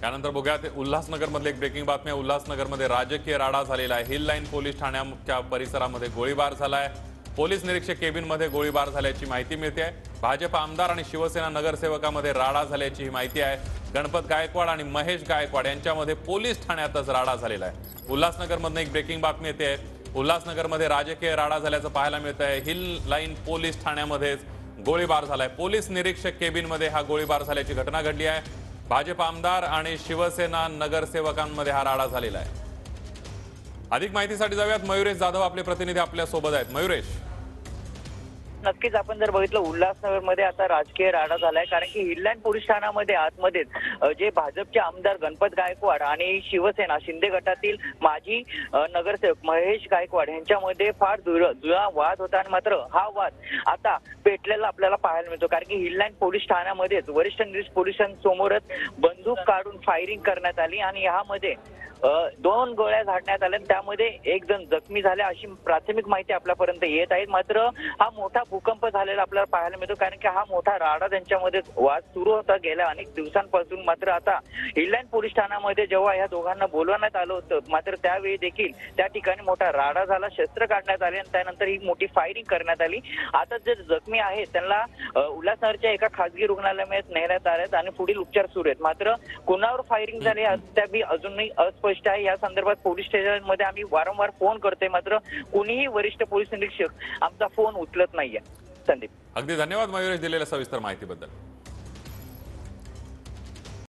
यानंतर बघूयात उल्हासनगरमधली एक ब्रेकिंग बातमी आहे। उल्हासनगरमध्ये राजकीय राडा झालेला आहे। हिल लाईन पोलीस ठाण्याच्या परिसरामध्ये गोळीबार झाला आहे। पोलीस निरीक्षक केबिनमध्ये गोळीबार झाल्याची माहिती मिळते आहे। भाजप आमदार आणि शिवसेना नगरसेवकामध्ये राडा झाल्याची ही माहिती आहे। गणपत गायकवाड आणि महेश गायकवाड यांच्यामध्ये पोलीस ठाण्यातच राडा झालेला आहे। उल्हासनगरमधून एक ब्रेकिंग बातमी येते आहे। उल्हासनगरमध्ये राजकीय राडा झाल्याचं पाहायला मिळत आहे। हिल लाईन पोलीस ठाण्यामध्येच गोळीबार झालाय। पोलीस निरीक्षक केबिनमध्ये हा गोळीबार झाल्याची घटना घडली आहे। भाजप आमदार आणि शिवसेना नगरसेवकांमध्ये हा राडा झालेला आहे। अधिक माहितीसाठी जाऊयात। मयुरेश जाधव आपले प्रतिनिधी आपल्या सोबत आहेत। मयुरेश, नक्कीच आपण जर बघितलं उल्हासनगरमध्ये आता राजकीय राडा झालाय, कारण की हिललाईन पोलीस ठाण्यामध्ये आतमध्येच जे भाजपचे आमदार गणपत गायकवाड आणि शिवसेना शिंदे गटातील माजी नगरसेवक महेश गायकवाड यांच्यामध्ये फार जुना वाद होता आणि मात्र हा वाद आता पेटलेला आपल्याला पाहायला मिळतो। कारण की हिललाईन पोलीस ठाण्यामध्येच वरिष्ठ निरीक्षक पोलिसांसमोरच बंदूक काढून फायरिंग करण्यात आली आणि यामध्ये 2 गोळ्या झाडण्यात आल्या। त्यामध्ये एक जण जखमी झाले अशी प्राथमिक माहिती आपल्यापर्यंत येत आहे। मात्र हा मोठा भूकंप झालेला आपल्याला पाहायला मिळतो, कारण की हा मोठा राडा त्यांच्यामध्ये वाद सुरू होता गेल्या अनेक दिवसांपासून। मात्र आता हिललाईन पोलीस ठाण्यामध्ये जेव्हा या दोघांना बोलवण्यात आलं होतं, मात्र त्यावेळी देखील त्या ठिकाणी मोठा राडा झाला, शस्त्र काढण्यात आले आणि त्यानंतर ही मोठी फायरिंग करण्यात आली। आता जे जखमी आहेत त्यांना उल्हासनगरच्या एका खासगी रुग्णालयात नेण्यात आलेत आणि पुढील उपचार सुरू आहेत। मात्र कुणावर फायरिंग झाली अद्याप अजूनही स्पष्ट आहे। या संदर्भात पोलीस स्टेशनमध्ये आम्ही वारंवार फोन करतोय, मात्र कुणीही वरिष्ठ पोलीस निरीक्षक आमचा फोन उचलत नाहीये। संदीप, अगदी धन्यवाद मयुरेश दिलेल्या सविस्तर माहितीबद्दल।